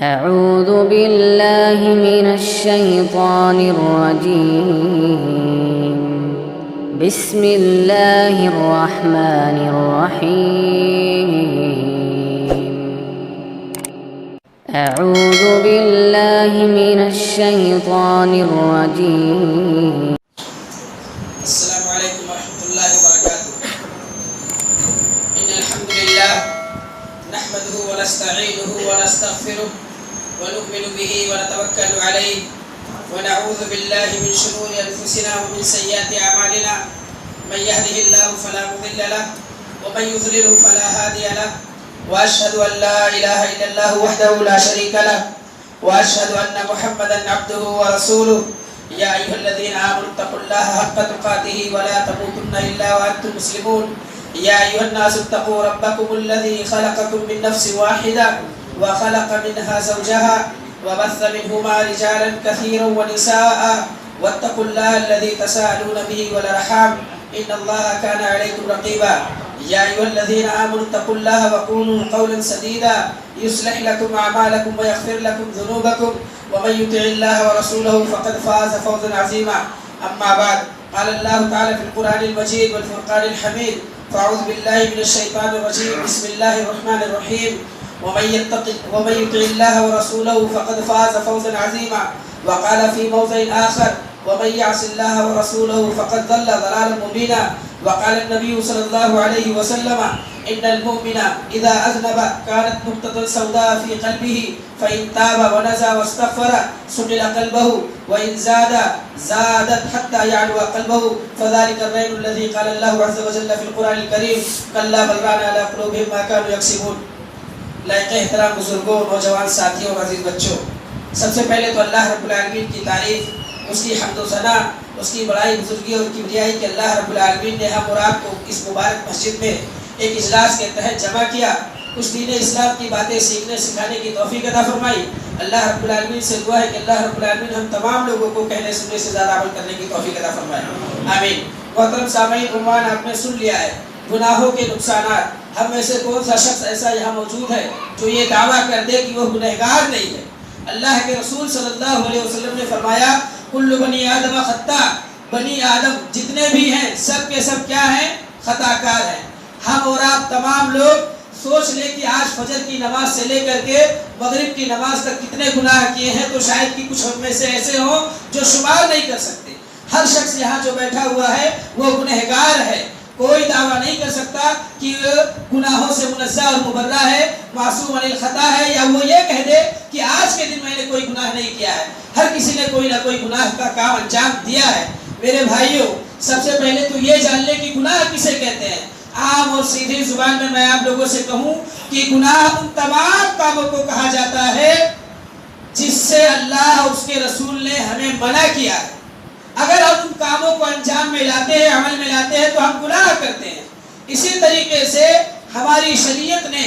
أعوذ بالله من الشيطان الرجيم. بسم الله الرحمن الرحيم. أعوذ بالله من الشيطان الرجيم. السلام عليكم ورحمة الله وبركاته. إن الحمد لله نحمده ونستعينه ونستغفره ونؤمن به ونتوكل عليه ونعوذ بالله من شرور أنفسنا ومن سيئات أعمالنا. من يهده الله فلا مضل له ومن يضلله فلا هادي له. وأشهد أن لا إله إلا الله وحده لا شريك له وأشهد أن محمدا عبده ورسوله. يا أيها الذين آمنوا اتقوا الله حق تقاته ولا تموتن إلا وأنتم مسلمون. يا أيها الناس اتقوا ربكم الذي خلقكم من نفس واحدة وخلق منها زوجها وبث منهما رجالا كثيرا ونساء واتقوا الله الذي تساءلون به والأرحام إن الله كان عليكم رقيبا. يا أيها الذين آمنوا اتقوا الله وقولوا قولا سديدا يصلح لكم أعمالكم ويغفر لكم ذنوبكم ومن يطع الله ورسوله فقد فاز فوزا عظيما. أما بعد قال الله تعالى في القرآن المجيد والفرقان الحميد. فأعوذ بالله من الشيطان الرجيم. بسم الله الرحمن الرحيم. ومن يطع الله ورسوله فقد فاز فوزا عظيما. وقال في موضع آخر ومن يعص الله ورسوله فقد ضل ضلالا مبينا. وقال النبي صلى الله عليه وسلم إن المؤمن إذا أذنب كانت نقطة سوداء في قلبه فإن تاب ونزى واستغفر سجل قلبه وإن زادت حتى يعلو قلبه فذلك الرين الذي قال الله عز وجل في القرآن الكريم كلا بل ران على قلوبهم ما كانوا يكسبون. لائق احترام بزرگوں، نوجوان ساتھیوں اور عزیز بچوں، سب سے پہلے تو اللہ رب العالمین کی تعریف، اس کی حمد و ثنا، اس کی بڑائی بزرگی اور کبریائی کہ اللہ رب العالمین نے ہم اور آپ کو اس مبارک مسجد میں ایک اجلاس کے تحت جمع کیا، کچھ دین اسلام کی باتیں سیکھنے سکھانے کی توفیق عطا فرمائی. اللہ رب العالمین سے دعا ہے کہ اللہ رب العالمین ہم تمام لوگوں کو کہنے سننے سے زیادہ عمل کرنے کی توفیق عطا فرمائے. آمین. محترم سامعین، عنوان آپ نے سن لیا ہے، گناہوں کے نقصانات. ہم میں سے کون سا شخص ایسا یہاں موجود ہے جو یہ دعویٰ کر دے کہ وہ گنہگار نہیں ہے؟ اللہ کے رسول صلی اللہ علیہ وسلم نے فرمایا کل بنی آدم خطا، بنی آدم جتنے بھی ہیں سب کے سب کیا ہیں؟ خطا کار ہیں. ہم اور آپ تمام لوگ سوچ لیں کہ آج فجر کی نماز سے لے کر کے مغرب کی نماز تک کتنے گناہ کیے ہیں تو شاید کہ کچھ ہم میں سے ایسے ہوں جو شمار نہیں کر سکتے. ہر شخص یہاں جو بیٹھا ہوا ہے وہ گنہگار ہے. کوئی دعویٰ نہیں کر سکتا کہ گناہوں سے منزہ اور مبرہ ہے، معصوم عن الخطا ہے، یا وہ یہ کہہ دے کہ آج کے دن میں نے کوئی گناہ نہیں کیا ہے. ہر کسی نے کوئی نہ کوئی گناہ کا کام انجام دیا ہے. میرے بھائیوں، سب سے پہلے تو یہ جان لیں کہ گناہ کسے کہتے ہیں. عام اور سیدھی زبان میں آپ لوگوں سے کہوں کہ گناہ ان تمام کاموں کو کہا جاتا ہے جس سے اللہ اور اس کے رسول نے ہمیں منع کیا ہے. اگر ہم ان کاموں کو انجام میں لاتے ہیں، عمل میں لاتے ہیں تو ہم گناہ کرتے ہیں. اسی طریقے سے ہماری شریعت نے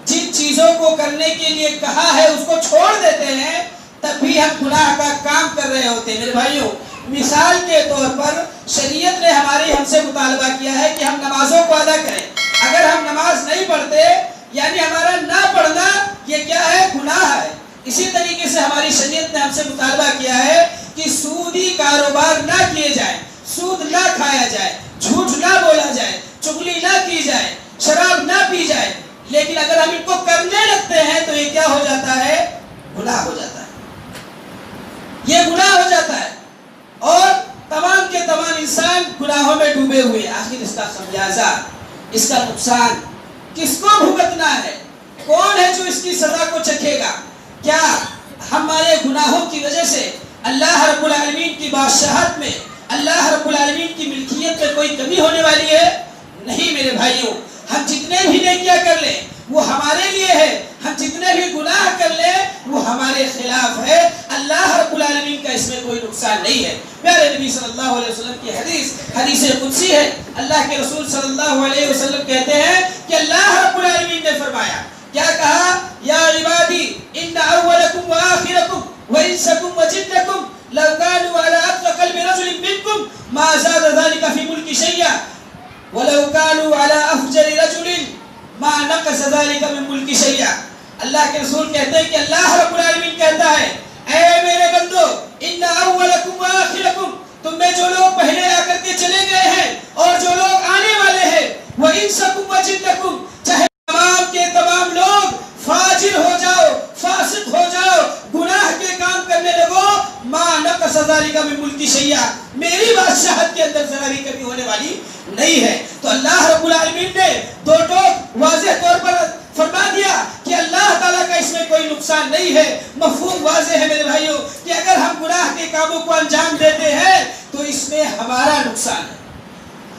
جن چیزوں کو کرنے کے لیے کہا ہے اس کو چھوڑ دیتے ہیں تب بھی ہم گناہ کا کام کر رہے ہوتے ہیں. میرے بھائیوں، مثال کے طور پر شریعت نے ہم سے مطالبہ کیا ہے کہ ہم نمازوں کو ادا کریں. اگر ہم نماز نہیں پڑھتے یعنی ہمارا نہ پڑھنا یہ کیا ہے؟ گناہ ہے. اسی طریقے سے ہماری شریعت نے ہم سے مطالبہ کیا ہے کہ سودی کاروبار نہ کیے جائیں، سود نہ کھایا جائے، جھوٹ نہ بولا جائے، چغلی نہ کی جائے، شراب نہ پی جائے. لیکن اگر ہم ان کو کرنے لگتے ہیں تو یہ کیا ہو جاتا ہے؟ گناہ ہو جاتا ہے. یہ گناہ ہو جاتا ہے اور تمام کے تمام انسان گناہوں میں ڈوبے ہوئے. آخر اس کا خمیازہ، اس کا نقصان کس کو بھگتنا ہے؟ کون ہے جو اس کی سزا کو چکھے گا؟ کیا ہمارے گناہوں کی وجہ سے اللہ رب العالمین کی بادشاہت میں، اللہ رب العالمین کی ملکیت میں کوئی کمی ہونے والی ہے؟ نہیں میرے بھائیوں. ہم جتنے بھی نیکیاں کر لیں وہ ہمارے لیے ہے، ہم جتنے بھی گناہ کر لیں وہ ہمارے خلاف ہے. اللہ رب العالمین کا اس میں کوئی نقصان نہیں ہے. پیارے نبی صلی اللہ علیہ وسلم کی حدیث قدسی ہے. اللہ کے رسول صلی اللہ علیہ وسلم کہتے ہیں کہ اللہ رب العالمین نے فرمایا، کیا کہا؟ یا عبادی ان اولکم وآخرکم وانسکم وجنکم لو كانوا على اتقى قلب رجل منكم ما زاد ذلك في ملك شيئا ولو كانوا على افجر رجل ما نقص ذلك من ملك شيئا. اللہ کے رسول کہتے ہیں کہ اللہ رب العالمین جنکم، چاہے تمام کے تمام لوگ فاجر ہو جاؤ، فاسق ہو جاؤ، گناہ کے کام کرنے لگو، ما نقص ذالک من ملکی شیئا، میری بادشاہت کے اندر ذرا بھی کمی ہونے والی نہیں ہے۔ تو اللہ رب العالمین نے دو ٹوک واضح طور پر فرما دیا کہ اللہ تعالیٰ کا اس میں کوئی نقصان نہیں ہے۔ مفہوم واضح ہے میرے بھائیوں کہ اگر ہم گناہ کے کاموں کو انجام دیتے ہیں تو اس میں ہمارا نقصان ہے،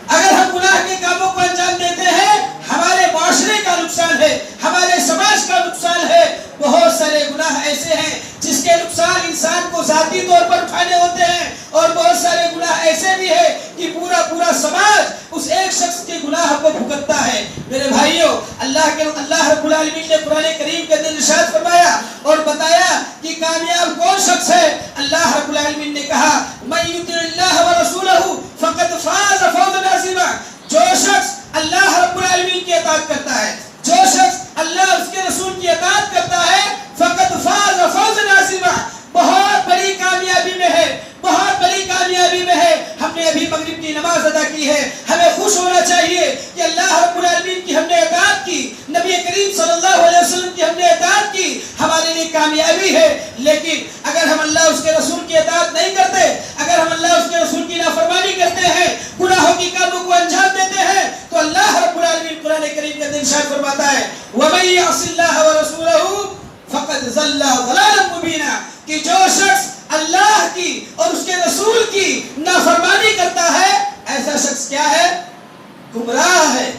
اگر ہم گناہ کے کاموں کو انجام دیتے ہیں ہمارے معاشرے کا نقصان ہے، ہمارے سماج کا نقصان ہے۔ بہت سارے گناہ ایسے ہیں جس کے نقصان انسان کو ذاتی طور پر اٹھانے ہوتے ہیں، اور بہت سارے گناہ ایسے بھی ہیں کہ پورا سماج اس ایک شخص کے گناہ کو بھگتتا ہے۔ میرے بھائیوں، اللہ رب العالمین نے قرآن کریم کے اندر ارشاد فرمایا اور بتایا کہ کامیاب کون شخص ہے۔ اللہ رب العالمین نے کہا من یطع اللہ ورسولہ فقد فاز فوزا عظیما، جو شخص اللہ رب العالمین کی اطاعت کرتا ہے، جو شخص اللہ اس کے رسول کی اطاعت کرتا ہے، فقد فاز فوزا عظیما، بہت بڑی کامیابی میں ہے، بہت بڑی کامیابی میں ہے۔ ہم نے ابھی مغرب کی نماز ادا کی ہے، ہمیں خوش ہونا چاہیے کہ اللہ رب العالمین کی ہم نے اطاعت کی، نبی کریم صلی اللہ علیہ وسلم کی ہم نے اطاعت کی، ہمارے لیے کامیابی ہے۔ لیکن اگر ہم اللہ اس کے رسول کی اطاعت نہیں کرتے، اگر ہم اللہ اس کے رسول کی نافرمانی کرتے ہیں، گناہوں کی کاموں کو انجام دیتے ہیں، تو اللہ رب العالمین قرآن کریم کے اندر ارشاد فرماتا ہے وَمَن يَعْصِ اللَّهَ وَرَسُولَهُ فَقَدْ ضَلَّ ضَلَالًا مُبِينًا، کہ جو شخص اللہ کی اور اس کے رسول کی نافرمانی کرتا ہے ایسا شخص کیا ہے؟ گمراہ ہے،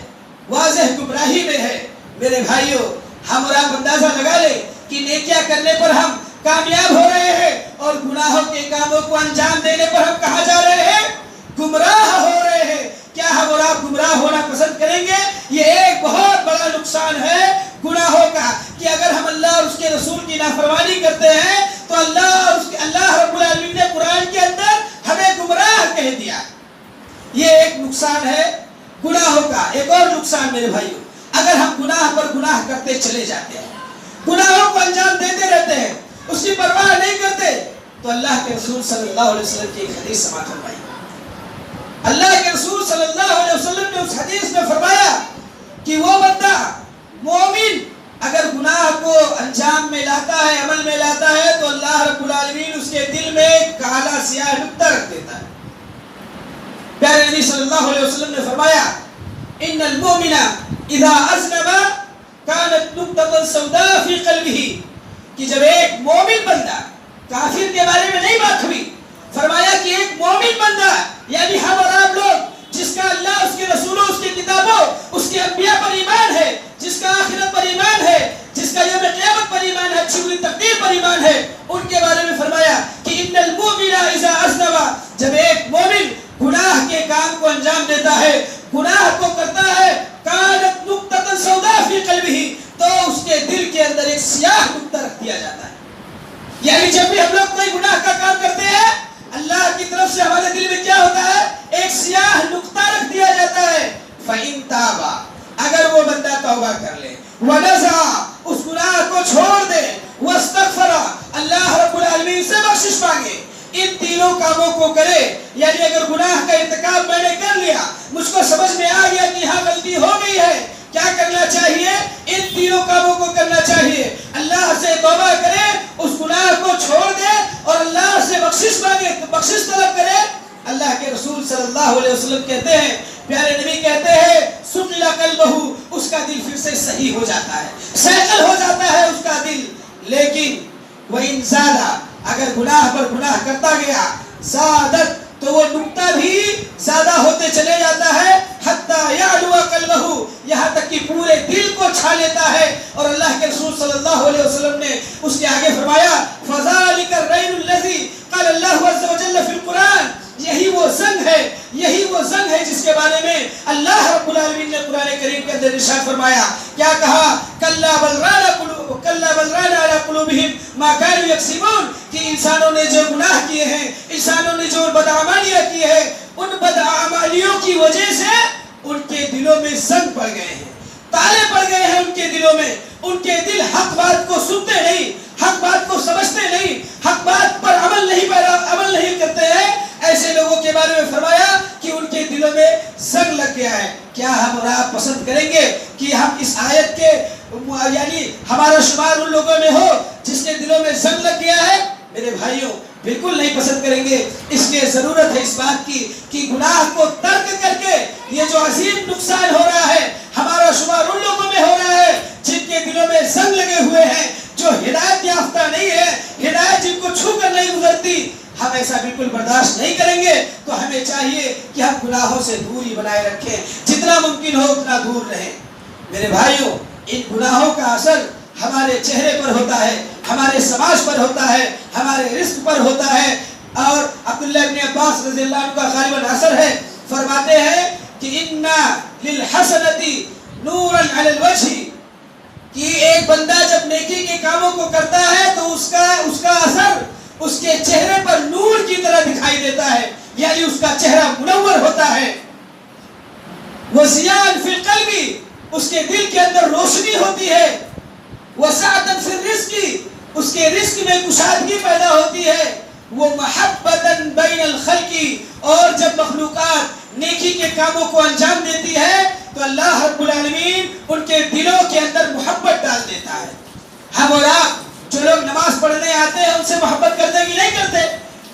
واضح گمراہی میں ہے۔ میرے بھائیوں، ہم اور آپ اندازہ لگا لیں کہ نیکیاں کرنے پر ہم کامیاب ہو رہے ہیں اور گناہوں کے کاموں کو انجام دینے پر ہم کہاں جا رہے ہیں؟ گمراہ ہو رہے ہیں۔ کیا ہم اور آپ گمراہ ہونا پسند کریں گے؟ یہ ایک بہت بڑا نقصان ہے گناہوں کا کہ اگر ہم اللہ اور اس کے رسول کی نافرمانی کرتے ہیں تو اللہ رب العالمین نے قرآن کے اندر ہمیں گمراہ کہہ دیا۔ یہ ایک نقصان ہے گناہوں کا۔ ایک اور نقصان میرے بھائیوں، اگر ہم گناہ پر گناہ کرتے چلے جاتے ہیں، گناہوں کو انجام دیتے رہتے ہیں، اس کی پرواہ نہیں کرتے، تو اللہ کے رسول صلی اللہ علیہ وسلم کی ایک حدیث سماعت فرمائی۔ اللہ کے رسول صلی اللہ علیہ وسلم نے اس حدیث میں فرمایا کہ وہ بندہ مومن اگر گناہ کو انجام میں لاتا ہے، عمل میں لاتا ہے، تو اللہ رب العالمین اس کے دل میں کالا سیاہ نقطہ رکھ دیتا ہے۔ پیارے نبی صلی اللہ علیہ وسلم نے فرمایا ان المؤمن اذا اذنب كانت نقطة سوداء في قلبه، کہ جب ایک مومن بندہ، کافر کے بارے میں نہیں بات ہوئی، فرمایا کہ ایک مومن بندہ یعنی ہم اور آپ لوگ جس کا اللہ، اس کے رسولوں، اس کی کتابوں، اس کے انبیاء پر ایمان ہے، جس کا آخرت پر ایمان ہے، جس کا یوم قیامت پر ایمان ہے، اچھی بری تقدیر پر ایمان ہے، ان کے بارے میں فرمایا کہ ان المؤمن اذا اذنب، جب ایک مومن گناہ کے کام کو انجام دیتا ہے، گناہ کو کرتا ہے، کانت نقطة سوداء فی قلبہ، تو اس کے دل کے اندر ایک سیاہ نقطہ رکھ دیا جاتا ہے۔ یعنی جب بھی ہم لوگ کوئی گناہ کا کام کرتے ہیں، اللہ کی طرف سے ہمارے دل میں کیا ہوتا ہے؟ ایک سیاہ نقطہ رکھ دیا جاتا ہے۔ فَإِن تَابَ، اگر وہ بندہ توبہ کر لے، وَنَزَعَ، اس گناہ کو چھوڑ دے، وَاسْتَغْفَرَ، اللہ رب العالمین سے بخشش مانگے، ان تینوں کاموں کو کرے، یعنی اگر گناہ کا ارتکاب میں نے کر لیا، مجھ کو سمجھ میں آ گیا کہ ہاں غلطی ہو گئی ہے، کیا کرنا چاہیے؟ ان تینوں کاموں کو کرنا چاہیے۔ اللہ سے توبہ کرے، اس گناہ کو چھوڑ دے اور اللہ سے بخشش مانگے، بخشش طلب کرے۔ اللہ کے رسول صلی اللہ علیہ وسلم کہتے ہیں، پیارے نبی کہتے ہیں سُقِلَ قَلْبُهُ، اس کا دل پھر سے صحیح ہو جاتا ہے، سیکل ہو جاتا ہے اس کا دل۔ لیکن وَإِن زَادَ، اگر گناہ پر گناہ کرتا گیا، زادت، تو وہ نقطہ بھی زیادہ ہوتے چلے جاتا ہے، حتی یعلو قلبہ، یہاں تک کہ پورے دل کو چھا لیتا ہے۔ اور اللہ کے رسول صلی اللہ علیہ وسلم نے اس کے آگے فرمایا فَذَلِكَ الرَّيْنُ الَّذِي قَالَ اللَّهُ عَزَّ وَجَلَّ فِي الْقُرْآنِ، یہی وہ زنگ ہے، یہی وہ زنگ ہے جس کے بارے میں اللہ رب العالمین نے قرآن کریم کے اندر ارشاد فرمایا۔ کیا کہا؟ کَلَّا بَلْ رَانَ عَلَىٰ قُلُوبِهِمْ مَا كَانُوا يَكْسِبُونَ، کہ انسانوں نے جو گناہ کیے ہیں، انسانوں نے جو بدعمالیاں کی ہے، ان بدعمالیوں کی وجہ سے ان کے دلوں میں زنگ پڑ گئے ہیں، تالے پڑ گئے ہیں ان کے دلوں میں، ان کے دل حق بات کو سنتے نہیں، حق بات کو سمجھتے نہیں، حق بات پر عمل نہیں کرتے ہیں۔ ایسے لوگوں کے بارے میں فرمایا کہ ان کے دلوں میں زنگ لگ گیا ہے۔ کیا ہم اور آپ پسند کریں گے آیت کے یعنی ہمارا شمار ان لوگوں میں ہو جس کے دلوں میں زنگ لگ گیا ہے، میرے بھائیوں بالکل نہیں پسند کریں گے۔ اس لیے ضرورت ہے اس بات کی کہ گناہ کو ترک کر کے یہ جو عظیم نقصان ہو رہا ہے ہمارا شمار ان لوگوں میں ہو رہا ہے جن کے دلوں میں زنگ لگے ہوئے ہیں، جو ہدایت یافتہ نہیں ہے، ہدایت جن کو چھو کر نہیں گزرتی، ہم ایسا بالکل برداشت نہیں کریں گے۔ تو ہمیں چاہیے کہ ہم گناہوں سے دوری بنائے رکھیں، جتنا ممکن ہو اتنا دور رہیں۔ میرے بھائیوں ان گناہوں کا اثر ہمارے چہرے پر ہوتا ہے، ہمارے سماج پر ہوتا ہے، ہمارے رزق پر ہوتا ہے۔ اور عبداللہ ابن عباس رضی اللہ عنہ کا غالباً اثر ہے، فرماتے ہیں کہ اِنَّ لِلْحَسَنَةِ نُورًا عَلَى الْوَجْهِ، کہ ایک بندہ جب نیکی کے کاموں کو کرتا ہے تو اس کا اثر اس کے چہرے پر نور کی طرح دکھائی دیتا ہے، یعنی اس کا چہرہ منور ہوتا ہے۔ وَزِيَانٌ فِي الْقَلْبِ، اس کے دل کے اندر روشنی ہوتی ہے۔ وَسَعَةً فِي الرِّزْقِ، اس کے رزق میں کشادگی پیدا ہوتی ہے۔ وَمَحَبَّةً بَيْنَ الْخَلْقِ، اور جب مخلوقات نیکی کے کاموں کو انجام دیتی ہے تو اللہ رب العالمین ان کے دلوں کے اندر محبت ڈال دیتا ہے۔ ہم اور آپ جو لوگ نماز پڑھنے آتے ہیں ان سے محبت کرتے کہ نہیں کرتے؟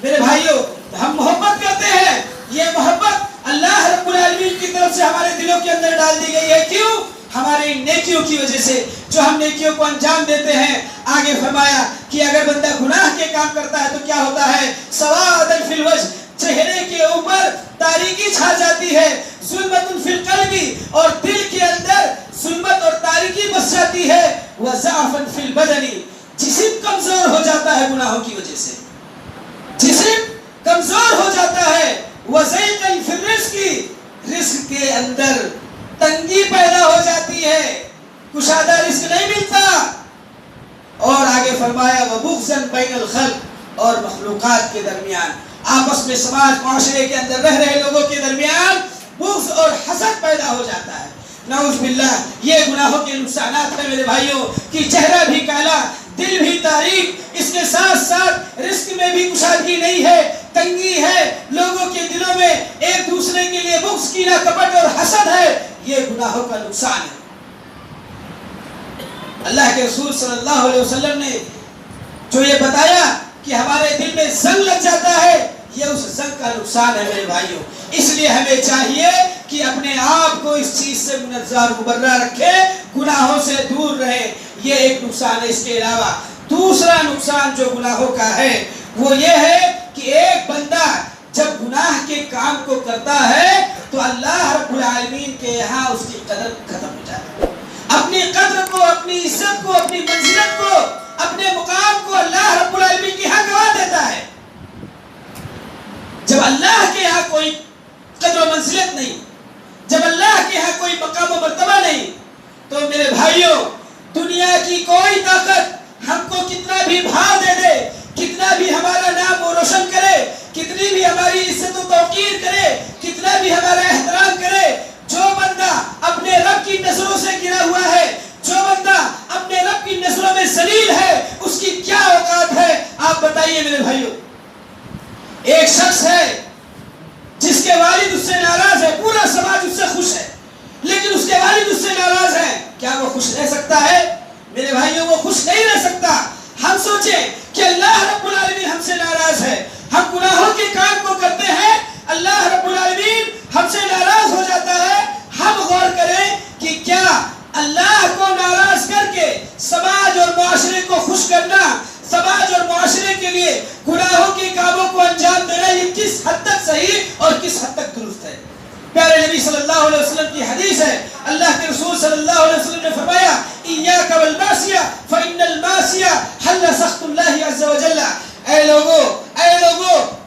میرے بھائیوں ہم محبت کرتے ہیں، یہ محبت اللہ رب العالمین کی طرف سے ہمارے دلوں کے اندر ڈال دی گئی ہے۔ کیوں؟ ہماری نیکیوں کی وجہ سے، جو ہم نیکیوں کو انجام دیتے ہیں۔ آگے فرمایا کہ اگر بندہ گناہ کے کام کرتا ہے تو کیا ہوتا ہے؟ سوادن فی الوجہ، چہرے کے اوپر تاریکی چھا جاتی ہے۔ ظلمتن فی القلب، اور دل کے اندر ظلمت اور تاریکی بس جاتی ہے۔ وضعفن فی البدن، جسم کمزور ہو جاتا ہے گناہوں کی وجہ سے، جسم کمزور ہو جاتا ہے۔ وضیقن فی الرزق، رزق کے اندر تنگی پیدا ہو جاتی ہے، کشادہ رزق نہیں ملتا۔ اور آگے فرمایا وَبُغْضًا بَيْنَ الْخَلْقِ، اور مخلوقات کے درمیان، آپس میں سماج معاشرے کے اندر رہ رہے لوگوں کے درمیان بغض اور حسد پیدا ہو جاتا ہے۔ نعوذ باللہ، یہ گناہوں کے نقصانات ہیں میرے بھائیوں، کہ چہرہ بھی کالا، دل بھی تاریک، اس کے ساتھ ساتھ رزق میں بھی کشادگی نہیں ہے، تنگی ہے، لوگوں کے دلوں میں ایک دوسرے کے لیے بغض، کینہ، کپٹ اور حسد ہے۔ یہ گناہوں کا نقصان ہے۔ اللہ کے رسول صلی اللہ علیہ وسلم نے جو یہ بتایا کہ ہمارے دل میں زنگ لگ جاتا ہے، یہ اس زنگ کا نقصان ہے میرے بھائیوں۔ اس لیے ہمیں چاہیے کہ اپنے آپ کو اس چیز سے منزہ اور مبرہ رکھے، گناہوں سے دور رہے۔ یہ ایک نقصان ہے۔ اس کے علاوہ دوسرا نقصان جو گناہوں کا ہے وہ یہ ہے کہ ایک بندہ جب گناہ کے کام کو کرتا ہے تو اللہ رب العالمین کے یہاں اس کی قدر ختم ہو جاتی ہے۔ اپنی قدر کو، اپنی عزت کو، اپنی منزلت کو، اپنے مقام کو اللہ رب العالمین کے یہاں گوا دیتا ہے۔ جب اللہ کے یہاں کوئی قدر و منزلت نہیں، جب اللہ کے یہاں کوئی مقام و مرتبہ نہیں، تو میرے بھائیوں دنیا کی کوئی طاقت ہم کو کتنا بھی بھا دے دے، کتنا بھی ہمارا نام و روشن کرے، کتنی بھی ہماری عزت و توقیر کرے، کتنا بھی ہمارا احترام کرے، جو بندہ اپنے رب کی نظروں سے گرا ہوا ہے، جو بندہ اپنے رب کی نظروں میں ذلیل ہے، اس کی کیا اوقات ہے؟ آپ بتائیے میرے بھائیوں۔ ایک شخص ہے جس کے والد اس سے ناراض ہے، پورا سماج اس سے خوش ہے، لیکن اس کے والد اس سے ناراض ہیں، کیا وہ خوش رہ سکتا ہے؟ میرے بھائیوں وہ خوش نہیں رہ سکتا۔ ہم سوچیں کہ اللہ رب العالمین ہم سے ناراض ہے، ہم گناہوں کے کام کو کرتے ہیں، اللہ رب العالمین ہم سے ناراض ہو جاتا ہے۔ ہم غور کریں کہ کیا اللہ کو ناراض کر کے سماج اور معاشرے کو خوش کرنا، سماج اور معاشرے کے لیے گناہوں کے کاموں کو انجام دینا، یہ کس حد تک صحیح اور کس حد تک درست ہے؟ پیارے نبی صلی اللہ علیہ وسلم کی حدیث ہے، اللہ کے رسول صلی اللہ علیہ وسلم نے فرمایا ایاک والمعصیہ فإن المعصیہ حل سخط اللہ عز وجل۔ اے لوگو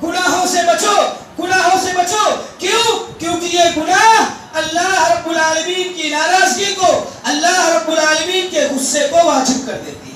گناہوں سے بچو، گناہوں سے بچو۔ کیوں؟ کیونکہ یہ گناہ اللہ رب العالمین کی ناراضگی کو، اللہ رب العالمین کے غصے کو واجب کر دیتی ہے۔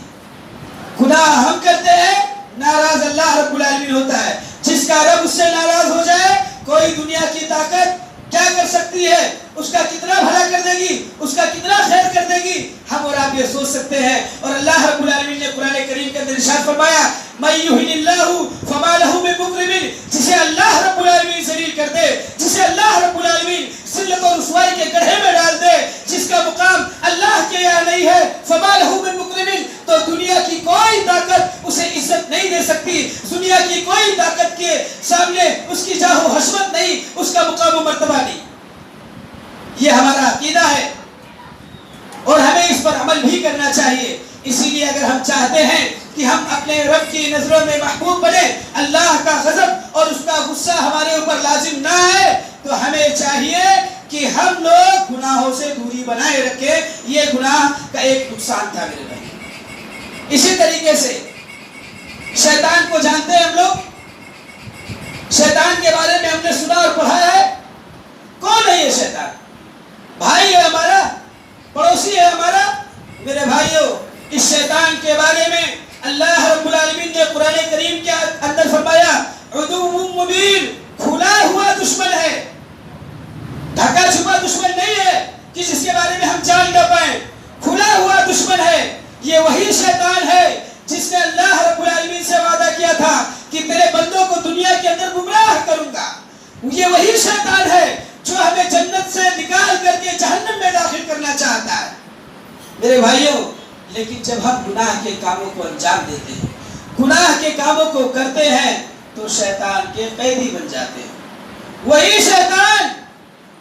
گناہ ہم کرتے ہیں، ناراض اللہ رب العالمین ہوتا ہے۔ جس کا رب اس سے ناراض ہو جائے، کوئی دنیا کی طاقت کیا کر سکتی ہے؟ اس کا کتنا بھلا کر دے گی، اس کا کتنا خیر کر دے گی، ہم اور آپ یہ سوچ سکتے ہیں۔ اور اللہ رب العالمین نے قرآن کریم کے اندر ارشاد فرمایا مَن يُهِنِ اللَّهُ فَمَا لَهُ مِن مُكْرِمٍ، جسے اللہ رب العالمین ذلیل کر دے، جسے اللہ رب العالمین ذلت اور رسوائی کے گڑھے میں ڈال دے، جس کا مقام اللہ کے یہاں نہیں ہے، فما لہ من مکرم، تو دنیا کی کوئی طاقت اسے عزت نہیں دے سکتی، دنیا کی کوئی طاقت کے سامنے اس کی جاہ و حشمت نہیں، اس کا مقام و مرتبہ نہیں۔ یہ ہمارا عقیدہ ہے اور ہمیں اس پر عمل بھی کرنا چاہیے۔ اسی لیے اگر ہم چاہتے ہیں کہ ہم اپنے رب کی نظروں میں محبوب بنے، اللہ کا غضب اور اس کا غصہ ہمارے اوپر لازم نہ آئے، تو ہمیں چاہیے کہ ہم لوگ گناہوں سے دوری بنائے رکھیں۔ یہ گناہ کا ایک نقصان تھا میرے بھائی۔ اسی طریقے سے شیطان کو جانتے ہیں ہم لوگ، شیطان کے بارے میں ہم نے سنا اور پڑھا ہے۔ کون ہے یہ شیطان؟ بھائی ہے ہمارا، پڑوسی ہے ہمارا۔ میرے بھائیوں، اس شیطان کے بارے میں اللہ رب العالمین نے قرآن کریم کے اندر فرمایا عدو مبین، کھلا ہوا دشمن ہے، ڈھکا چھپا دشمن نہیں ہے کہ جس کے بارے میں ہم جان نہ پائیں، کھلا ہوا دشمن ہے۔ یہ وہی شیطان ہے جس نے اللہ رب العالمین سے وعدہ کیا تھا کہ تیرے بندوں کو دنیا کے اندر گمراہ کروں گا۔ یہ وہی شیطان ہے جو ہمیں جنت سے نکال کر کے جہنم میں داخل کرنا چاہتا ہے۔ میرے بھائیوں، لیکن جب ہم گناہ کے کاموں کو انجام دیتے ہیں، گناہ کے کاموں کو کرتے ہیں، تو شیطان کے قیدی بن جاتے ہیں۔ وہی شیطان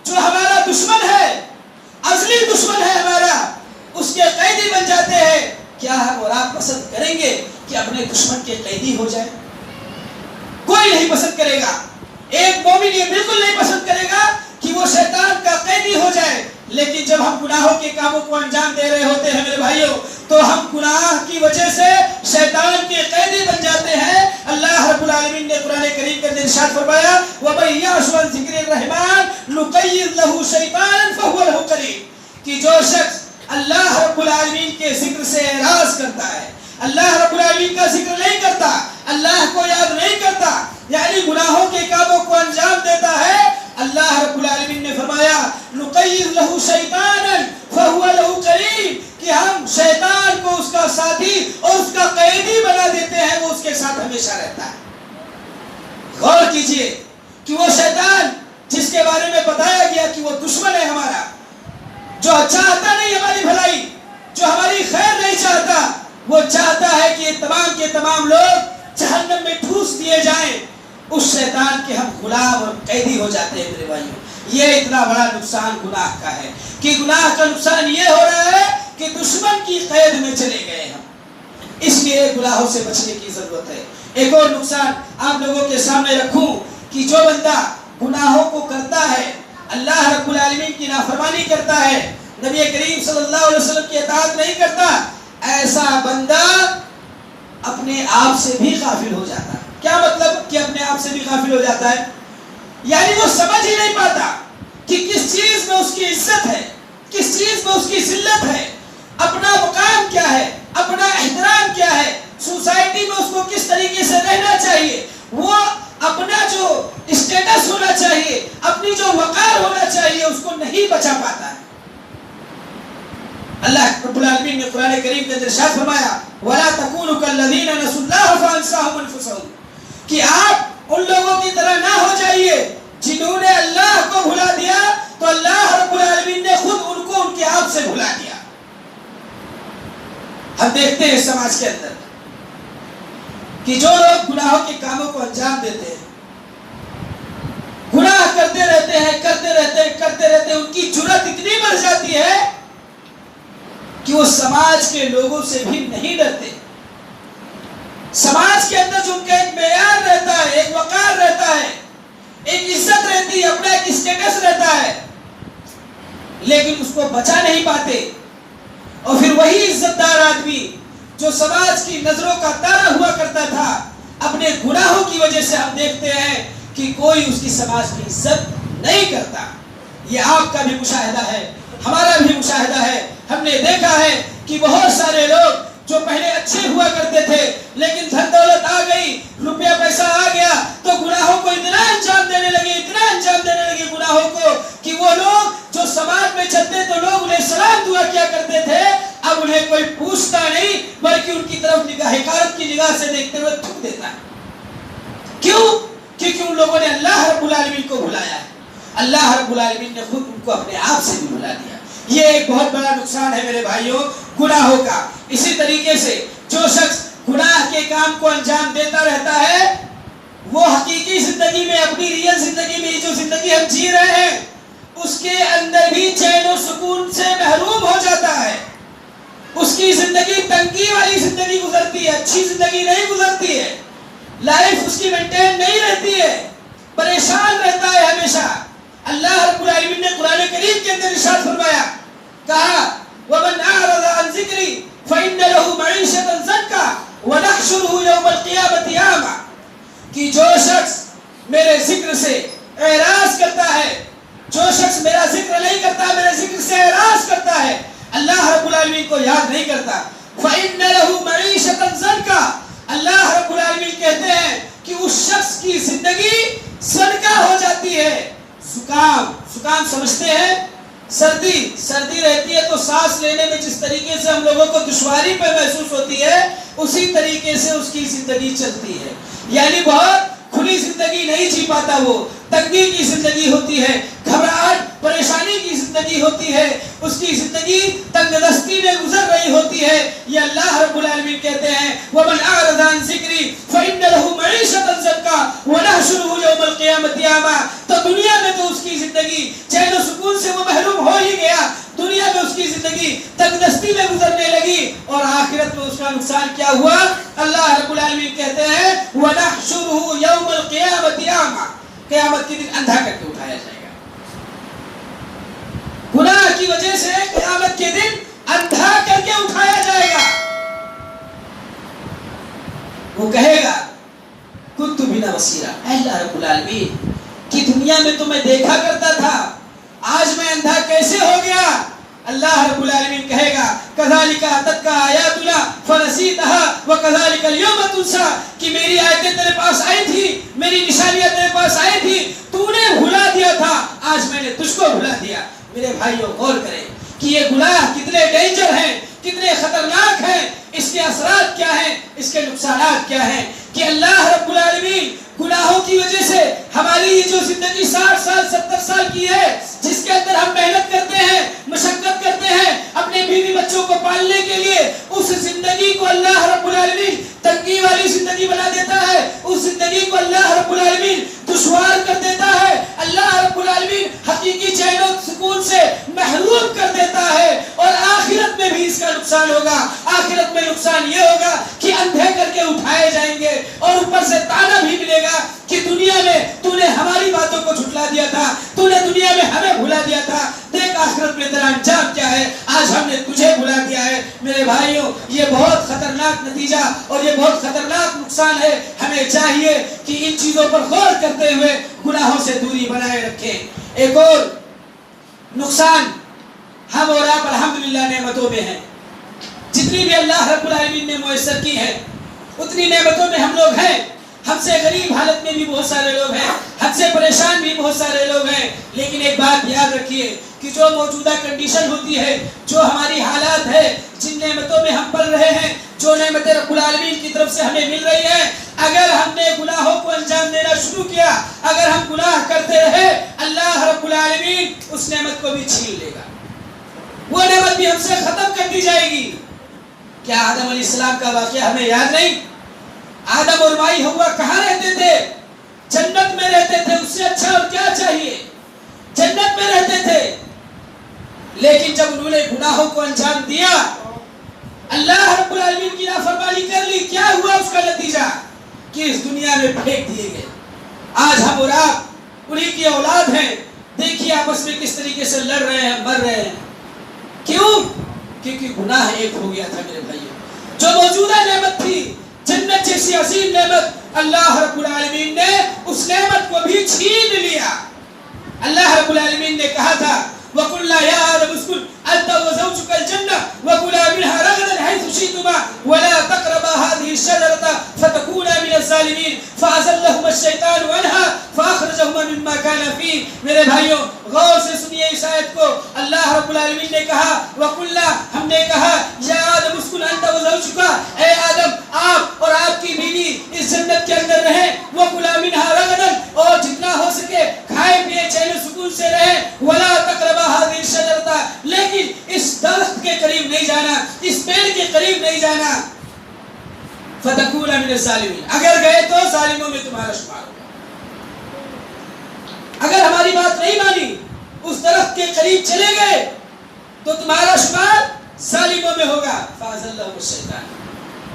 جو ہمارا دشمن ہے، اصلی دشمن ہے ہمارا، اس کے قیدی بن جاتے ہیں۔ کیا ہم اور آپ پسند کریں گے کہ اپنے دشمن کے قیدی ہو جائے؟ کوئی نہیں پسند کرے گا۔ ایک مومن یہ بالکل نہیں پسند کرے گا کہ وہ شیطان کا قیدی ہو جائے۔ لیکن جب ہم گناہوں کے کاموں کو انجام دے رہے ہوتے ہیں میرے بھائیوں، تو ہم گناہ کی وجہ سے شیطان کے قیدی بن جاتے ہیں۔ اللہ رب العالمین نے قرآن کریم کے اندر ارشاد فرمایا وَمَن يَعْشُ عَن ذِكْرِ الرَّحْمَنِ نُقَيِّضْ لَهُ شَيْطَانًا فَهُوَ لَهُ قَرِينٌ، کہ جو شخص اللہ رب العالمین کے ذکر سے اعراض کرتا ہے، اللہ رب العالمین کا ذکر نہیں کرتا، اللہ کو یاد نہیں کرتا، یعنی گناہوں کے کاموں کو انجام دیتا ہے، اللہ رب العالمین نے فرمایا نُقَيِّضْ لَهُ شَيْطَانًا فَهُوَ لَهُ قَرِينٌ، کہ ہم شیطان کو اس کا ساتھی اور اس کا قیدی بنا دیتے ہیں، وہ اس کے ساتھ ہمیشہ رہتا ہے۔ غور کیجئے کہ وہ شیطان جس کے بارے میں بتایا گیا کہ وہ دشمن ہے ہمارا، جو چاہتا نہیں ہماری بھلائی، جو ہماری خیر نہیں چاہتا، وہ چاہتا ہے کہ یہ تمام کے تمام لوگ جہنم میں ٹھوس دیے جائیں۔ اس شیطان کے ہم غلام اور قیدی ہو جاتے ہیں میرے بھائیوں۔ یہ اتنا بڑا نقصان گناہ کا ہے کہ گناہ کا نقصان یہ ہو رہا ہے کہ دشمن کی قید میں چلے گئے ہم۔ اس لیے گناہوں سے بچنے کی ضرورت ہے۔ ایک اور نقصان آپ لوگوں کے سامنے رکھوں کہ جو بندہ گناہوں کو کرتا ہے، اللہ رب العالمین کی نافرمانی کرتا ہے، نبی کریم صلی اللہ علیہ وسلم کی اطاعت نہیں کرتا، ایسا بندہ اپنے آپ سے بھی غافل ہو جاتا ہے۔ کیا مطلب کہ اپنے آپ سے بھی غافل ہو جاتا ہے؟ یعنی وہ سمجھ ہی نہیں پاتا کہ کس چیز میں اس کی عزت ہے، کس چیز میں اس کی ذلت ہے، اپنا مقام کیا ہے، اپنا احترام کیا ہے، سوسائٹی میں اس کو کس طریقے سے رہنا چاہیے، وہ اپنا جو اسٹیٹس ہونا چاہیے، اپنی جو وقار ہونا چاہیے، اس کو نہیں بچا پاتا ہے۔ اللہ رب العالمین نے قرآن کریم کے اندر ارشاد فرمایا وَلَا تَكُونُوا كَالَّذِينَ نَسُوا اللَّهَ فَأَنسَاهُمْ أَنفُسَهُمْ، کہ آپ ان لوگوں کی طرح نہ ہو جائیے جنہوں نے اللہ کو بھلا دیا تو اللہ رب العالمین نے خود ان کو ان کے آپ سے بھلا دیا۔ ہم دیکھتے ہیں سماج کے اندر کہ جو لوگ گناہوں کے کاموں کو انجام دیتے ہیں، گناہ کرتے رہتے ہیں، کرتے رہتے ہیں، ان کی جرأت اتنی بڑھ جاتی ہے کہ وہ سماج کے لوگوں سے بھی نہیں ڈرتے۔ سماج کے اندر جو ان کا ایک معیار رہتا ہے، ایک وقار رہتا ہے، ایک عزت رہتی ہے، اپنا ایک اسٹیٹس رہتا ہے، لیکن اس کو بچا نہیں پاتے۔ اور پھر وہی عزت دار آدمی جو سماج کی نظروں کا تارا ہوا کرتا تھا، اپنے گناہوں کی وجہ سے ہم دیکھتے ہیں کہ کوئی اس کی سماج کی عزت نہیں کرتا۔ یہ آپ کا بھی مشاہدہ ہے، ہمارا بھی مشاہدہ ہے۔ ہم نے دیکھا ہے کہ بہت سارے لوگ جو پہلے اچھے ہوا کرتے تھے، لیکن دھن دولت آ گئی، روپیہ پیسہ آ گیا تو گناہوں کو اتنا انجام دینے لگے گناہوں کو کہ وہ لوگ جو سماج میں چلتے تو لوگ انہیں سلام دعا کیا کرتے تھے، اب انہیں کوئی پوچھتا نہیں بلکہ ان کی طرف نگاہ حقارت کی نگاہ سے دیکھتے ہوئے تھوک دیتا ہے۔ کیوں؟ کیونکہ ان لوگوں نے اللہ رب العالمین کو بھلایا ہے۔ اللہ رب العالمین نے خود ان کو اپنے آپ سے بھی بھلا دیا. یہ ایک بہت بڑا نقصان ہے میرے بھائیوں گناہوں کا. اسی طریقے سے جو شخص گناہ کے کام کو انجام دیتا رہتا ہے وہ حقیقی زندگی میں اپنی ریئل زندگی میں جو زندگی ہم جی رہے ہیں اس کے اندر بھی چین و سکون سے محروم ہو جاتا ہے. اس کی زندگی تنگی والی زندگی گزرتی ہے, اچھی زندگی نہیں گزرتی ہے. لائف اس کی مینٹین نہیں رہتی ہے, پریشان رہتا ہے ہمیشہ. اللہ رب العالمین نے قرآن کریم کے اندر ارشاد فرمایا, کہا وَمَنْ أَعْرَضَ عَنْ ذِكْرِي فَإِنَّ لَهُ مَعِيشَةً ضَنكًا وَنَحْشُرُهُ يَوْمَ الْقِيَامَةِ أَعْمَى. کہ جو شخص میرے ذکر سے اعراض کرتا ہے, جو شخص میرا ذکر نہیں کرتا, میرے ذکر سے اعراض کرتا ہے, اللہ رب العالمین کو یاد نہیں کرتا, فَإِنَّ لَهُ مَعِيشَةً ضَنكًا. اللہ رب العالمین کہتے ہیں کہ اس شخص کی زندگی سنکا ہو جاتی ہے. زکام سمجھتے ہیں, سردی رہتی ہے تو سانس لینے میں جس طریقے سے ہم لوگوں کو دشواری پہ محسوس ہوتی ہے اسی طریقے سے اس کی زندگی چلتی ہے. یعنی بہت کھلی زندگی نہیں جی پاتا, وہ تنگی کی زندگی ہوتی ہے, گھبراہٹ پریشانی کی زندگی ہوتی ہے, اس کی زندگی تنگ دستی میں گزر رہی ہوتی ہے. یہ اللہ رب العالمین کہتے ہیں وَمَنْ أَعْرَضَ عَنْ ذِكْرِي فَإِنَّ لَهُ مَعِيشَةً ضَنكًا وَنَحْشُرُهُ يَوْمَ الْقِيَامَةِ أَعْمَى. تو دنیا میں تو اس کی زندگی چین و سکون سے وہ محروم ہو ہی گیا, دنیا میں اس کی زندگی تنگ دستی میں گزرنے لگی, اور آخرت میں اس کا نقصان کیا ہوا؟ اللہ رب العالمین کہتے ہیں وَنَحْشُرُهُ يَوْمَ الْقِيَامَةِ أَعْمَى. قیامت کے دن اندھا کر کے اٹھایا جائے گا. گناہ کی وجہ سے قیامت کے دن اندھا کر کے اٹھایا جائے گا. وہ کہے گا کنت بنا بصیرا, اے اللہ رب العالمین کہ دنیا میں تو میں دیکھا کرتا تھا, آج میں اندھا کیسے ہو گیا؟ اللہ رب العالمین کہے گا کذالک اتتک آیاتنا فنسیتها وکذالک اليوم تنسى. کہ میری آیتیں تیرے پاس آئی تھی, میری نشانیاں تیرے پاس آئی تھی, تو نے بھلا دیا تھا, آج میں نے تجھ کو بھلا دیا. میرے بھائیوں غور کریں کہ یہ گناہ کتنے ڈینجر ہیں, کتنے خطرناک ہیں, اس کے اثرات کیا ہیں, اس کے نقصانات کیا ہیں. کہ اللہ رب العالمین گناہوں کی وجہ سے ہماری یہ جو زندگی 60 سال 70 سال کی ہے, جس کے اندر ہم محنت کرتے ہیں, مشقت کرتے ہیں اپنے بیوی بچوں کو پالنے کے لیے, اس زندگی کو اللہ رب العالمین تنگی والی زندگی بنا دیتا ہے, اس زندگی کو اللہ رب العالمین دشوار کر دیتا ہے, اللہ رب العالمین حقیقی چین و سکون سے محروم کر دیتا ہے. اور آخرت میں بھی اس کا نقصان ہوگا. آخرت میں نقصان یہ ہوگا کہ اندھے کر کے اٹھائے جائیں گے, اور اوپر سے تانا بھی ملے گا کہ دنیا میں تو نے ہماری باتوں کو جھٹلا دیا تھا, تو نے دنیا میں ہمیں بھلا دیا تھا, دیکھ آخرت میں تیرا انجام کیا ہے, آج ہم نے تجھے بھلا دیا ہے. میرے بھائیوں یہ بہت خطرناک نتیجہ اور یہ بہت خطرناک نقصان ہے. ہمیں چاہیے کہ ان چیزوں پر غور کرتے ہوئے گناہوں سے دوری بنائے رکھیں. ایک اور نقصان, ہم اور آپ الحمدللہ نعمتوں میں ہیں, جتنی بھی اللہ رب العالمین نے میسر کی ہے اتنی نعمتوں میں ہم لوگ ہیں. ہم سے غریب حالت میں بھی بہت سارے لوگ ہیں, ہم سے پریشان بھی بہت سارے لوگ ہیں. لیکن ایک بات یاد رکھیے کہ جو موجودہ کنڈیشن ہوتی ہے, جو ہماری حالات ہے, جن نعمتوں میں ہم پل رہے ہیں, جو نعمتیں رب العالمین کی طرف سے ہمیں مل رہی ہیں, اگر ہم نے گناہوں کو انجام دینا شروع کیا, اگر ہم گناہ کرتے رہے, اللہ رب العالمین اس نعمت کو بھی چھین لے گا, وہ نعمت بھی ہم سے ختم کر دی جائے گی. کیا آدم علیہ السلام کا واقعہ ہمیں یاد نہیں؟ آدم اور مائی ہوا کہاں رہتے تھے؟ جنت میں رہتے تھے. اس سے اچھا اور کیا چاہیے؟ جنت میں رہتے تھے. لیکن جب انہوں نے گناہوں کو انجام دیا, اللہ رب العالمین کی نافرمانی کر لی, کیا ہوا اس کا نتیجہ؟ کہ اس دنیا میں پھینک دیے گئے. آج ہم اور آپ انہی کی اولاد ہیں. دیکھیے آپس میں کس طریقے سے لڑ رہے ہیں, مر رہے ہیں. کیوں؟ کیونکہ گناہ ایک ہو گیا تھا. میرے بھائیوں جو موجودہ نعمت تھی, جنت جیسی عظیم نعمت, اللہ رب العالمین نے اس نعمت کو بھی چھین لیا. اللہ رب العالمین نے کہا تھا وَقُلْنَا يَا آدَمُ اسْكُنْ أَنْتَ وَزَوْجُكَ الْجَنَّةَ وَكُلَا مِنْهَا رَغَدًا حَيْثُ شِئْتُمَا وَلَا تَقْرَبَا هَٰذِهِ الشَّجَرَةَ فَتَكُونَا مِنَ الظَّالِمِينَ فَأَزَلَّهُمَا الشَّيْطَانُ عَنْهَا فَأَخْرَجَهُمَا مِمَّا كَانَا فِيهِ. میرے بھائیوں غور سے سنیے اس آیت کو. اللہ رب العالمین نے کہا وَقُلْنَا, ہم نے کہا يَا آدَمُ اسْكُنْ أَنْتَ وَزَوْجُكَ, اے آدم آپ اور آپ کی بیوی اس جنت کے اندر رہیں, وَكُلَا مِنْهَا رَغَدًا, اور جتنا ہو سکے کھائے پیے چین و سکون من الظالمین، اگر گئے تو ظالموں میں تمہارا شمار ہوگا۔ اگر ہماری بات نہیں مانی، اس درخت کے قریب چلے گئے تو تمہارا شمار ظالموں میں ہوگا۔ فَأَزَلَّهُمُ الشَّيْطَانُ،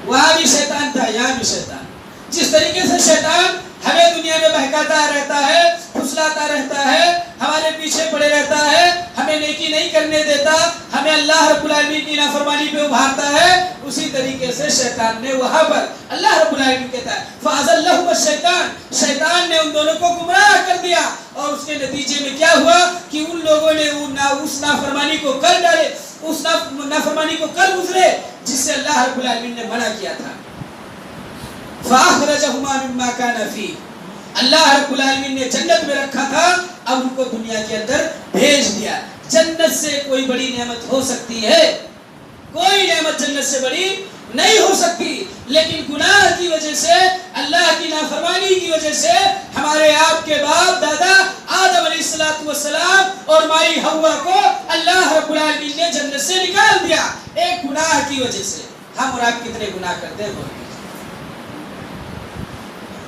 وہاں بھی شیطان تھا، یہاں بھی شیطان۔ جس طریقے سے شیطان ہمیں دنیا میں بہکاتا رہتا ہے، پھسلاتا رہتا ہے، ہمارے پیچھے پڑے رہتا ہے، ہمیں نیکی نہیں کرنے دیتا، ہمیں اللہ رب العالمین کی نافرمانی پہ ابھارتا ہے، اسی طریقے سے شیطان نے وہاں پر اللہ رب العالمین کہتا ہے فَأَزَلَّهُمُ الشَّيْطَانُ، شیطان نے ان دونوں کو گمراہ کر دیا، اور اس کے نتیجے میں کیا ہوا کہ ان لوگوں نے اس نافرمانی کو کر ڈالے، اس نافرمانی کو کر گزرے جس سے اللہ رب العالمین نے منع کیا تھا۔ فَأَخْرَجَهُمَا مِمَّا كَانَ فِيهِ، اللہ رب العالمین نے جنت میں رکھا تھا، اب ان کو دنیا کے اندر بھیج دیا۔ جنت سے کوئی بڑی نعمت ہو سکتی ہے؟ کوئی نعمت جنت سے بڑی نہیں ہو سکتی، لیکن گناہ کی وجہ سے، اللہ کی نافرمانی کی وجہ سے ہمارے آپ کے باپ دادا آدم علیہ السلام اور مائی حوا کو اللہ رب العالمین نے جنت سے نکال دیا، ایک گناہ کی وجہ سے۔ ہم اور آپ کتنے گناہ کرتے ہیں؟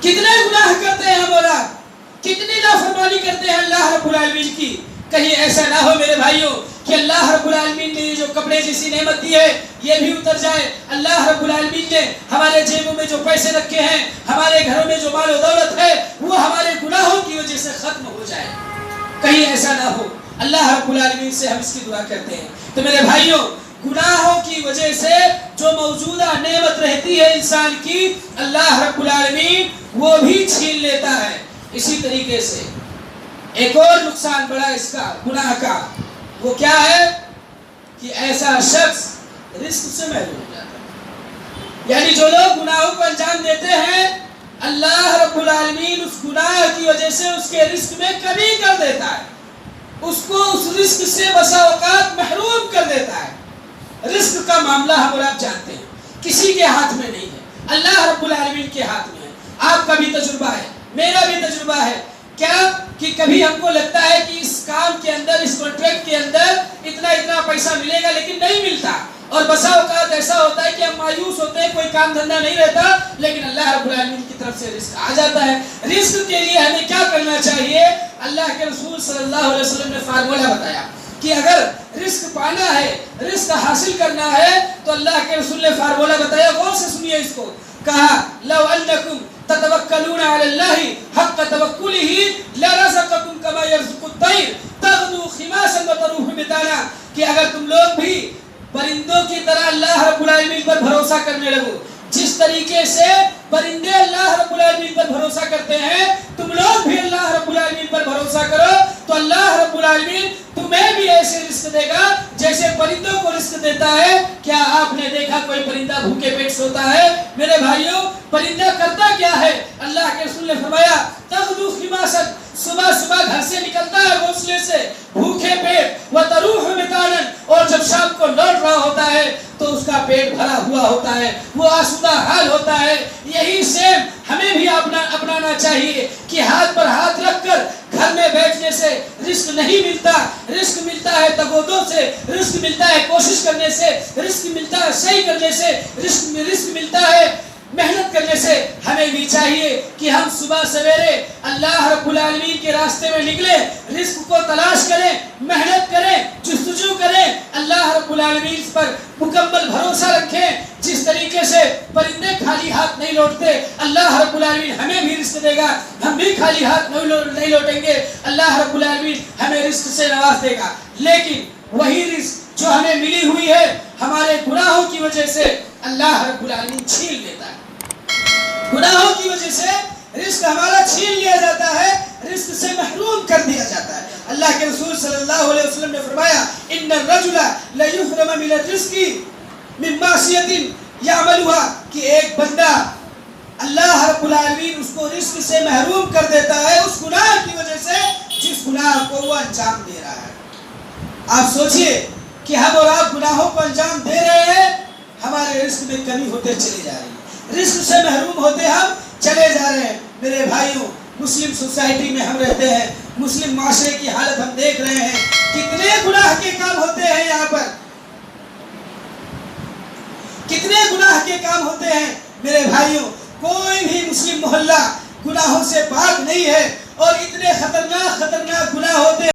کتنے گناہ کرتے ہیں ہم اور آپ، کتنی نافرمانی کرتے ہیں اللہ رب العالمین کی۔ کہیں ایسا نہ ہو میرے بھائیوں کہ اللہ رب العالمین نے یہ جو کپڑے جیسی نعمت دی ہے یہ بھی اتر جائے، اللہ رب العالمین نے ہمارے جیبوں میں جو پیسے رکھے ہیں، ہمارے گھروں میں جو مال و دولت ہے، وہ ہمارے گناہوں کی وجہ سے ختم ہو جائے، کہیں ایسا نہ ہو۔ اللہ رب العالمین سے ہم اس کی دعا کرتے ہیں۔ تو میرے بھائیوں، گناہوں کی وجہ سے جو موجودہ نعمت رہتی ہے انسان کی، اللہ رب العالمین وہ بھی چھین لیتا ہے۔ اسی طریقے سے ایک اور نقصان بڑا اس کا گناہ کا، وہ کیا ہے کہ ایسا شخص رزق سے محروم ہو جاتا ہے۔ یعنی جو لوگ گناہوں کو انجام دیتے ہیں، اللہ رب العالمین اس گناہ کی وجہ سے اس کے رزق میں کمی کر دیتا ہے، اس کو اس رزق سے بسا اوقات محروم کر دیتا ہے۔ رزق کا معاملہ ہم اور آپ جانتے ہیں، کسی کے ہاتھ میں نہیں ہے، اللہ رب العالمین کے ہاتھ میں ہے۔ آپ کا بھی تجربہ ہے، میرا بھی تجربہ ہے، کیا کہ کبھی ہم کو لگتا ہے کہ اس کام کے اندر، اس کانٹریکٹ کے اندر اتنا پیسہ ملے گا، لیکن نہیں ملتا، اور بسا اوقات ایسا ہوتا ہے کہ ہم مایوس ہوتے ہیں، کوئی کام دھندہ نہیں رہتا، لیکن اللہ رب العالمین کی طرف سے رزق آ جاتا ہے۔ رزق کے لیے ہمیں کیا کرنا چاہیے؟ اللہ کے رسول صلی اللہ علیہ وسلم نے فارمولہ بتایا کہ اگر رزق پانا ہے، رزق حاصل کرنا ہے، تو اللہ کے رسول نے فارمولہ بتایا، غور سے سنیے اس کو۔ کہا لو انکم تتوکلون علی اللہ حق توکلہ لرزقکم کما یرزق الطیر تغدو خماسا وتروح بطانا، کہ اگر تم لوگ بھی پرندوں کی طرح اللہ رب العالمین پر بھروسہ کرنے لگو، جس طریقے سے پرندے اللہ رب العالمین پر بھروسہ کرتے ہیں، تم لوگ بھی اللہ رب العالمین پر بھروسہ کرو، تو اللہ رب العالمین تمہیں بھی ایسے رزق دے گا جیسے پرندوں کو رزق دیتا ہے۔ کیا آپ نے دیکھا کوئی پرندہ بھوکے پیٹ سوتا ہے؟ میرے بھائیوں، پرندہ کرتا کیا ہے؟ اللہ کے رسول نے فرمایا تغدو خماسا، صبح صبح گھر سے نکلتا ہے گھونسلے سے بھوکے پیٹ، وتروح بطانا، اور جب شام کو لوٹ رہا ہوتا ہے تو اس کا پیٹ بھرا ہوا ہوتا ہے، وہ آسودہ حال ہوتا ہے۔ یہی سیم ہمیں بھی اپنانا چاہیے کہ ہاتھ پر ہاتھ رکھ کر گھر میں بیٹھنے سے رزق نہیں ملتا، رزق ملتا ہے تگودوں سے، رزق ملتا ہے کوشش کرنے سے، رزق ملتا ہے صحیح کرنے سے، رزق ملتا ہے محنت کرنے سے۔ ہمیں بھی چاہیے کہ ہم صبح سویرے اللہ رب العالمین کے راستے میں نکلیں، رزق کو تلاش کریں، محنت کریں، جستجو کریں، اللہ رب العالمین پر مکمل بھروسہ رکھیں۔ جس طریقے سے پرندے خالی ہاتھ نہیں لوٹتے، اللہ رب العالمین ہمیں بھی رزق دے گا، ہم بھی خالی ہاتھ نہیں لوٹیں گے، اللہ رب العالمین ہمیں رزق سے نواز دے گا۔ لیکن وہی رزق جو ہمیں ملی ہوئی ہے، ہمارے گناہوں کی وجہ سے اللہ رب العالمین چھین لیتا ہے، گناہوں کی وجہ سے رزق ہمارا چھین لیا جاتا ہے، رزق سے محروم کر دیا جاتا ہے۔ اللہ کے رسول صلی اللہ علیہ وسلم نے فرمایا ان الرجل لیحرم من الرزق من معصیۃ یعملها، کہ ایک بندہ اللہ رب العالمین اس کو رزق سے محروم کر دیتا ہے اس گناہ کی وجہ سے جس گناہ کو وہ انجام دے رہا ہے۔ آپ سوچئے کہ ہم اور آپ گناہوں کو انجام دے رہے ہیں، ہمارے رزق میں کمی ہوتے چلی جا رہی ہے، رزق سے محروم ہوتے ہم چلے جا رہے ہیں۔ میرے بھائیوں، مسلم سوسائٹی میں ہم رہتے ہیں، مسلم معاشرے کی حالت ہم دیکھ رہے ہیں، کتنے گناہ کے کام ہوتے ہیں یہاں پر، کتنے گناہ کے کام ہوتے ہیں۔ میرے بھائیوں، کوئی بھی مسلم محلہ گناہوں سے پاک نہیں ہے، اور اتنے خطرناک گناہ ہوتے ہیں